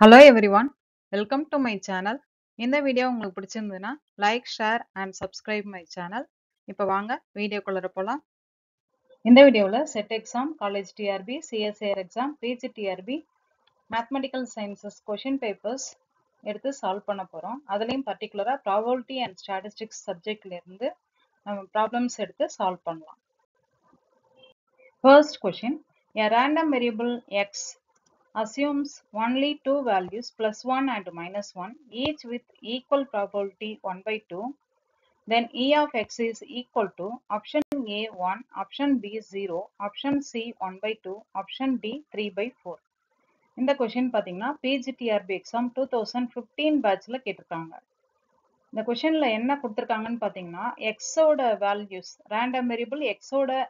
Hello everyone, welcome to my channel. இந்த video உங்களுக்கு பிடிச்சிருந்ததுன்னா like, share and subscribe my channel. இப்போ வாங்க வீடியோக்குள்ள போலாம். இந்த வீடியோவில் set exam, college TRB, CSIR exam, PG TRB, mathematical sciences question papers எடுத்து சால்வ் பண்ண போகிறோம். அதுலேயும் பர்டிகுலராக ப்ராபபிலிட்டி அண்ட் ஸ்டாட்டிஸ்டிக்ஸ் சப்ஜெக்ட்லேருந்து நம்ம ப்ராப்ளம்ஸ் எடுத்து சால்வ் பண்ணலாம். First question, a random variable x assumes only two values plus 1 and minus 1 each with equal probability 1 by 2, then e of x is equal to option A 1, option B 0, option C 1 by 2, option D 3 by 4. இந்த question பார்த்தீங்கன்னா PGTRB exam 2015 பேட்ச்ல கேட்டிருக்காங்க. இந்த கொஷின்ல என்ன கொடுத்துருக்காங்கன்னு பார்த்தீங்கன்னா எக்ஸோட values, random variable எக்ஸோட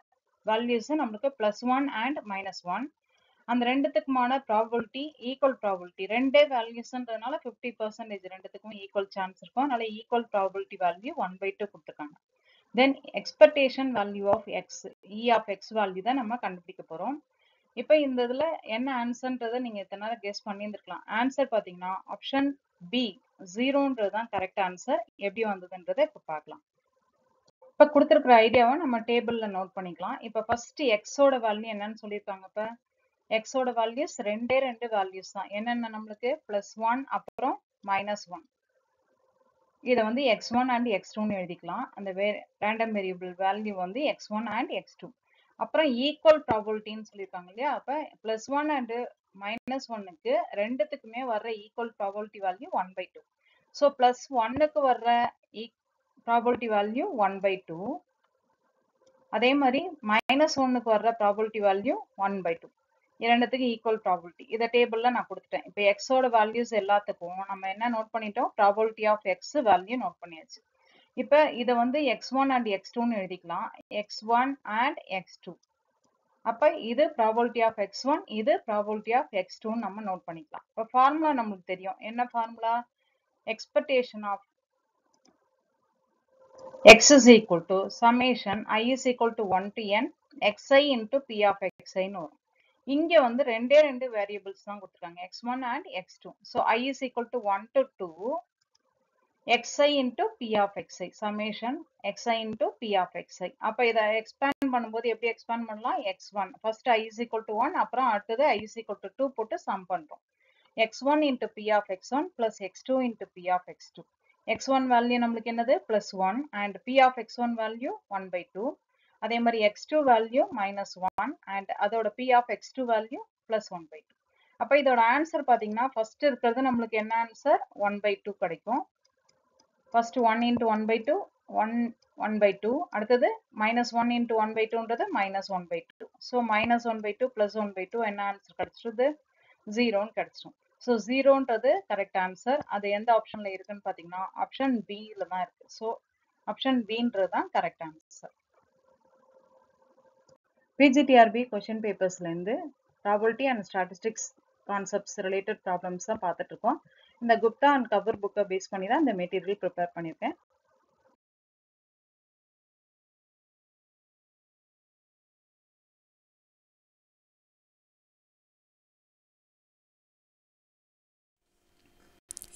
values நம்மளுக்கு +1 அண்ட் -1, அந்த ரெண்டுத்துக்குமான ப்ராபபிலிட்டி ஈக்குவல் ப்ராபபிலிட்டி, ரெண்டே வேல்யூஸ்ன்றதுனால 50% ரெண்டுத்துக்கும் ஈக்குவல் சான்ஸ் இருக்கும். அதனால ஈக்குவல் ப்ராபபிலிட்டி வேல்யூ 1 by 2 கொடுத்துருக்காங்க. Then expectation value of X, E of X value தான் நம்ம கண்டுபிடிக்க போறோம். இப்போ இந்த இதுல என்ன ஆன்சர்ன்றதை நீங்க எத்தனை நேரம் கெஸ் பண்ணியிருந்துருக்கலாம். ஆன்சர் பார்த்தீங்கன்னா ஆப்ஷன் பி 0ன்றது தான் கரெக்ட் ஆன்சர். எப்படி வந்ததுன்றதை இப்போ பார்க்கலாம். இப்போ கொடுத்துருக்குற ஐடியாவை நம்ம டேபிள்ல நோட் பண்ணிக்கலாம். இப்போ ஃபர்ஸ்ட் எக்ஸோட வேல்யூ என்னன்னு சொல்லியிருக்காங்க. இப்போ எக்ஸோட வேல்யூஸ் ரெண்டே வேல்யூஸ் தான். என்னென்ன நம்மளுக்கு +1 அப்புறம் -1. இதை வந்து x1 அண்ட் x2ன்னு எழுதிக்கலாம். அந்த ரேண்டம் வேரியபிள் வேல்யூ வந்து x1 அண்ட் x2. அப்புறம் ஈக்குவல் ப்ராபபிலிட்டின்னு சொல்லியிருக்காங்க இல்லையா. அப்போ +1 அண்ட் -1க்கு ரெண்டுத்துக்குமே வர்ற equal probability value 1 by 2. So +1க்கு வர்ற ப்ராபபிலிட்டி வேல்யூ 1 by 2. அதே மாதிரி -1க்கு வர்ற ப்ராபபிலிட்டி வேல்யூ 1 by 2. இரண்டுத்துக்கு ஈக்குவல் ப்ராபபிலிட்டி. இதை டேபிள்ல நான் கொடுத்துட்டேன். இப்போ எக்ஸோட வேல்யூஸ் எல்லாத்துக்கும் நம்ம என்ன நோட் பண்ணிட்டோம், probability of X value note பண்ணியாச்சு. இப்போ இதை வந்து x1 அண்ட் x2ன்னு எழுதிக்கலாம். x1 and x2. அப்போ இது ப்ராபபிலிட்டி ஆஃப் x1, இது ப்ராபபிலிட்டி ஆஃப் x2ன்னு நம்ம நோட் பண்ணிக்கலாம். இப்போ ஃபார்முலா நம்மளுக்கு தெரியும். என்ன formula? Expectation of x is equal to summation i is equal to 1 to n xi into p of xi வரும். இங்க வந்து ரெண்டே வேரியபிள்ஸ் தான் கொடுத்துருக்காங்க, x1 and x2. so i is equal to 1 to 2 xi into p of xi, summation xi into p of xi. அப்ப இதை expand பண்ணும்போது எப்படி எக்ஸ்பேண்ட் பண்ணலாம்? x1 first i is equal to 1, அப்புறம் அடுத்தது i is equal to 2 போட்டு some பண்றோம். x1 into p of x1 plus x2 into p of x2. x1 value நம்மளுக்கு என்னது? +1 and p of x1 value 1 by 2. அதே மாதிரி x2 value -1 and அதோட p of x2 value +1 by 2. அப்ப இதோட answer பாத்தீங்கன்னா ஃபர்ஸ்ட் இருக்கிறது நம்மளுக்கு என்ன ஆன்சர்? 1 by 2 கிடைக்கும். First 1 into 1 by 2 1 by 2. அடுத்தது -1 into 1 by 2ன்றது -1 by 2. So -1 by 2 +1 by 2 என்ன ஆன்சர் கிடைச்சிருது? 0ன்னு கிடைச்சிடும். ஸோ 0ன்றது கரெக்ட் ஆன்சர். அது எந்த ஆப்ஷன்ல இருக்குன்னு பாத்தீங்கன்னா ஆப்ஷன் பில தான் இருக்கு. ஸோ ஆப்ஷன் பின்றது தான் கரெக்ட் ஆன்சர். பிஜிடிஆர்பி கொஷின் பேப்பர்ஸ்லேருந்து probability and statistics concepts related problems தான் பார்த்துட்டு இருக்கோம். இந்த குப்தா அண்ட் கபூர் புக்கை பேஸ் பண்ணி தான் இந்த மெட்டீரியல் ப்ரிப்பேர் பண்ணியிருக்கேன்.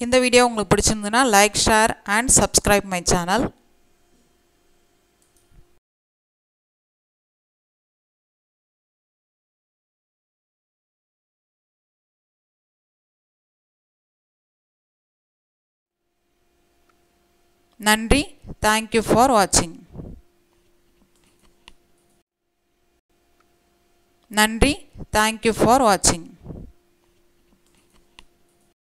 இந்த வீடியோ உங்களுக்கு பிடிச்சிருந்ததுன்னா like, share and subscribe my channel. நன்றி. தேங்க்யூ ஃபார் வாட்சிங். நன்றி. தேங்க்யூ ஃபார் வாட்சிங்.